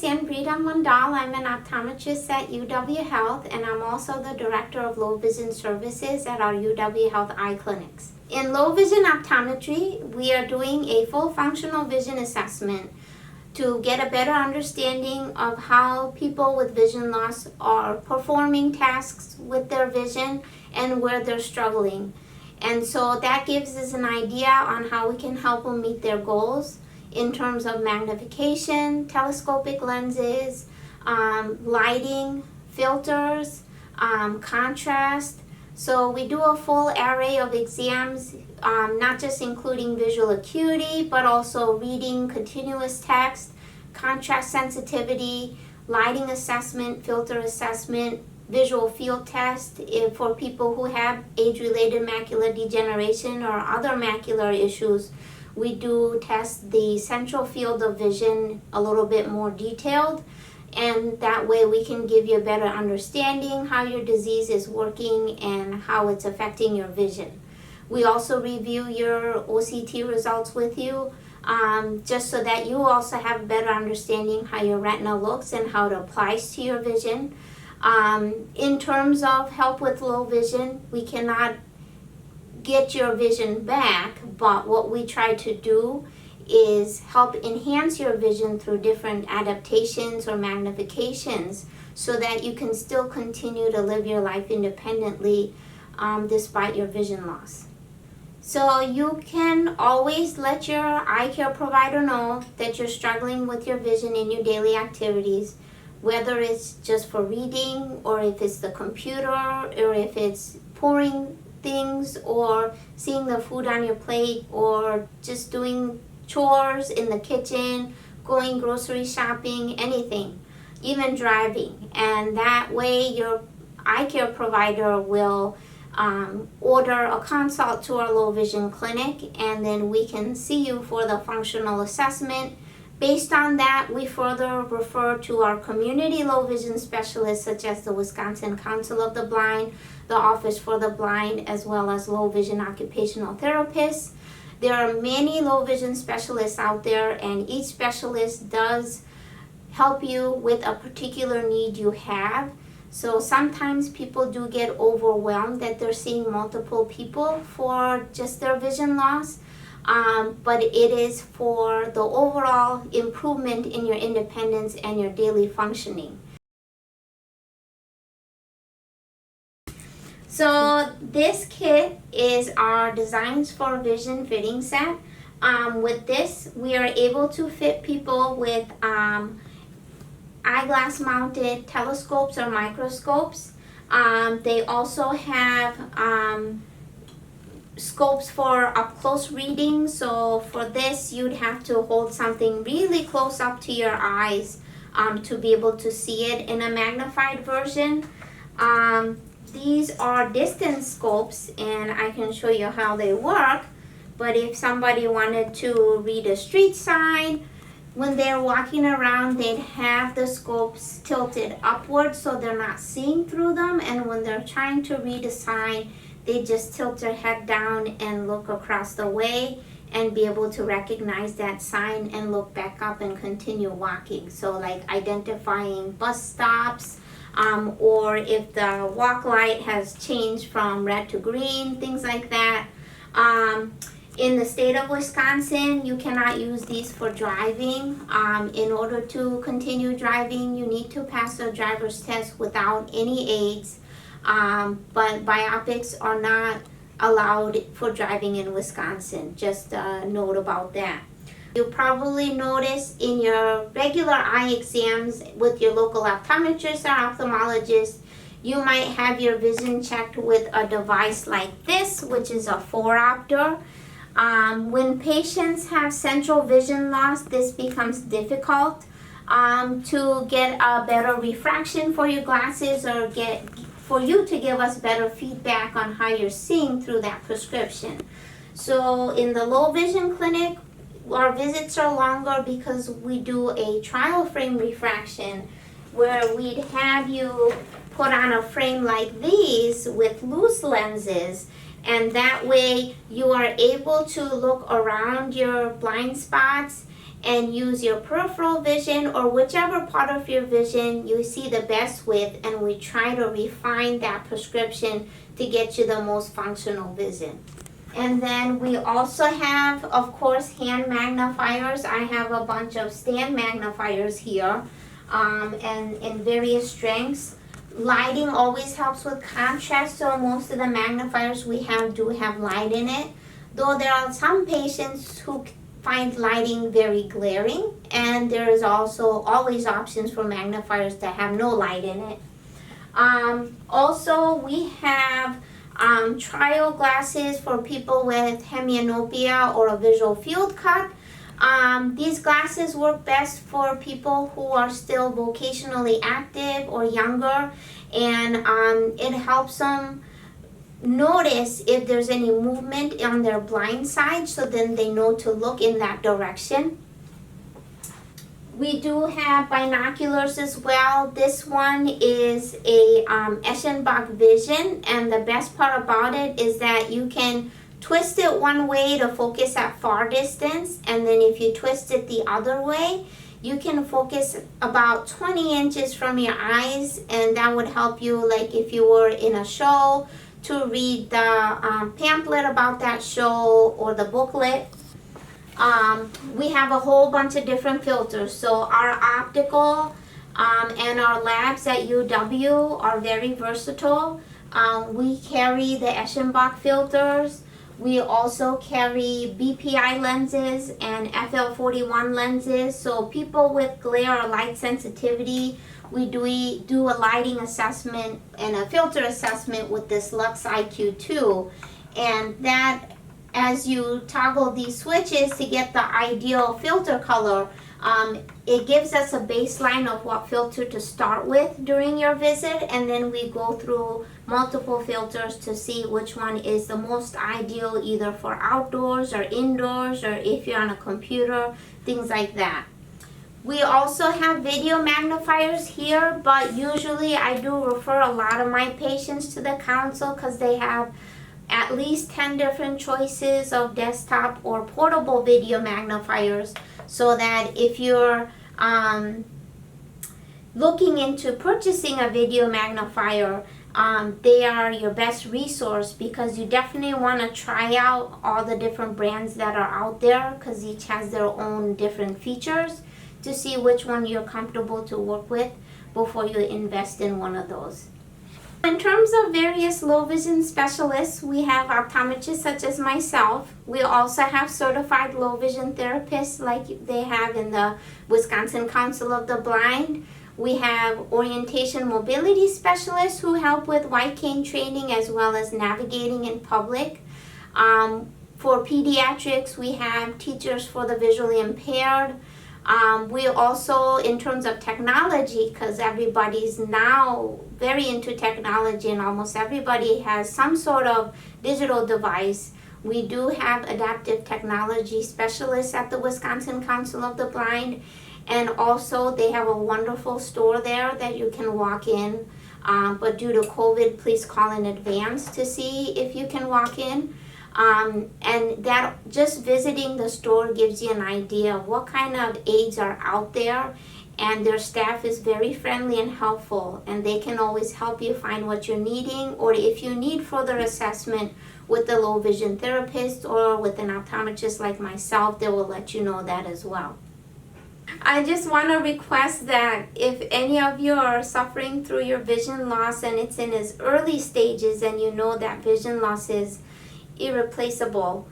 Sanbrita Mandal. I'm an optometrist at UW Health, and I'm also the Director of Low Vision Services at our UW Health Eye Clinics. In low vision optometry, we are doing a full functional vision assessment to get a better understanding of how people with vision loss are performing tasks with their vision and where they're struggling. And so that gives us an idea on how we can help them meet their goals in terms of magnification, telescopic lenses, lighting, filters, contrast. So we do a full array of exams, not just including visual acuity, but also reading, continuous text, contrast sensitivity, lighting assessment, filter assessment, visual field test for people who have age-related macular degeneration or other macular issues. We do test the central field of vision a little bit more detailed, and that way we can give you a better understanding how your disease is working and how it's affecting your vision. We also review your OCT results with you, just so that you also have a better understanding how your retina looks and how it applies to your vision. In terms of help with low vision, we cannot get your vision back, but what we try to do is help enhance your vision through different adaptations or magnifications so that you can still continue to live your life independently despite your vision loss. So you can always let your eye care provider know that you're struggling with your vision in your daily activities, whether it's just for reading or if it's the computer or if it's pouring things or seeing the food on your plate or just doing chores in the kitchen, going grocery shopping, anything, even driving. And that way your eye care provider will order a consult to our low vision clinic, and then we can see you for the functional assessment. Based on that, we further refer to our community low vision specialists such as the Wisconsin Council of the Blind, the Office for the Blind, as well as low vision occupational therapists. There are many low vision specialists out there, and each specialist does help you with a particular need you have. So sometimes people do get overwhelmed that they're seeing multiple people for just their vision loss. But it is for the overall improvement in your independence and your daily functioning. So this kit is our Designs for Vision fitting set. With this, we are able to fit people with eyeglass mounted telescopes or microscopes. They also have scopes for up close reading. So for this, you'd have to hold something really close up to your eyes to be able to see it in a magnified version. These are distance scopes, and I can show you how they work. But if somebody wanted to read a street sign, when they're walking around, they'd have the scopes tilted upwards so they're not seeing through them. And when they're trying to read a sign, they just tilt their head down and look across the way and be able to recognize that sign and look back up and continue walking. So like identifying bus stops, or if the walk light has changed from red to green, things like that. In the state of Wisconsin, you cannot use these for driving. In order to continue driving, you need to pass a driver's test without any aids. But biopics are not allowed for driving in Wisconsin. Just a note about that. You'll probably notice in your regular eye exams with your local optometrist or ophthalmologist, you might have your vision checked with a device like this, which is a 4-opter. When patients have central vision loss, this becomes difficult to get a better refraction for your glasses or for you to give us better feedback on how you're seeing through that prescription. So in the low vision clinic, our visits are longer because we do a trial frame refraction where we'd have you put on a frame like these with loose lenses, and that way you are able to look around your blind spots and use your peripheral vision or whichever part of your vision you see the best with, and we try to refine that prescription to get you the most functional vision. And then we also have, of course, hand magnifiers. I have a bunch of stand magnifiers here, and in various strengths. Lighting always helps with contrast, so most of the magnifiers we have do have light in it. Though there are some patients who find lighting very glaring, and there is also always options for magnifiers that have no light in it. Also, we have trial glasses for people with hemianopia or a visual field cut. These glasses work best for people who are still vocationally active or younger, and it helps them notice if there's any movement on their blind side, so then they know to look in that direction. We do have binoculars as well. This one is a Eschenbach Vision, and the best part about it is that you can twist it one way to focus at far distance, and then if you twist it the other way, you can focus about 20 inches from your eyes, and that would help you, like if you were in a show, to read the pamphlet about that show or the booklet. We have a whole bunch of different filters. So our optical and our labs at UW are very versatile. We carry the Eschenbach filters. We also carry BPI lenses and FL41 lenses. So people with glare or light sensitivity, we do a lighting assessment and a filter assessment with this Lux IQ2. And that, as you toggle these switches to get the ideal filter color, it gives us a baseline of what filter to start with during your visit, and then we go through multiple filters to see which one is the most ideal, either for outdoors or indoors, or if you're on a computer, things like that. We also have video magnifiers here, but usually I do refer a lot of my patients to the console because they have at least 10 different choices of desktop or portable video magnifiers, so that if you're looking into purchasing a video magnifier, they are your best resource, because you definitely want to try out all the different brands that are out there, because each has their own different features, to see which one you're comfortable to work with before you invest in one of those. In terms of various low vision specialists, we have optometrists such as myself. We also have certified low vision therapists like they have in the Wisconsin Council of the Blind. We have orientation mobility specialists who help with white cane training as well as navigating in public. For pediatrics, we have teachers for the visually impaired. We also, in terms of technology, because everybody's now very into technology and almost everybody has some sort of digital device, we do have adaptive technology specialists at the Wisconsin Council of the Blind, and also they have a wonderful store there that you can walk in, but due to COVID, please call in advance to see if you can walk in. And that just visiting the store gives you an idea of what kind of aids are out there, and their staff is very friendly and helpful, and they can always help you find what you're needing, or if you need further assessment with the low vision therapist or with an optometrist like myself, they will let you know that as well. I just want to request that if any of you are suffering through your vision loss and it's in its early stages and you know that vision loss is irreplaceable,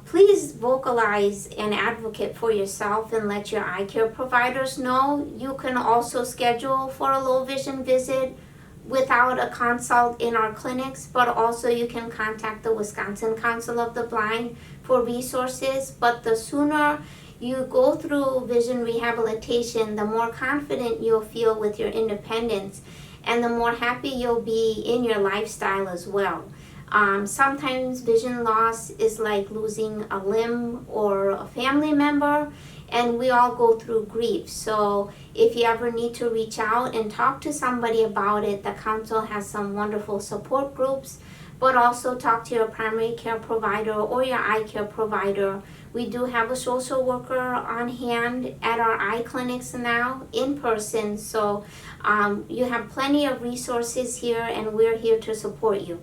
please vocalize and advocate for yourself and let your eye care providers know. You can also schedule for a low vision visit without a consult in our clinics, but also you can contact the Wisconsin Council of the Blind for resources. But the sooner you go through vision rehabilitation, the more confident you'll feel with your independence, and the more happy you'll be in your lifestyle as well. Sometimes vision loss is like losing a limb or a family member, and we all go through grief. So if you ever need to reach out and talk to somebody about it, the council has some wonderful support groups but also talk to your primary care provider or your eye care provider. We do have a social worker on hand at our eye clinics now in person, so you have plenty of resources here, and we're here to support you.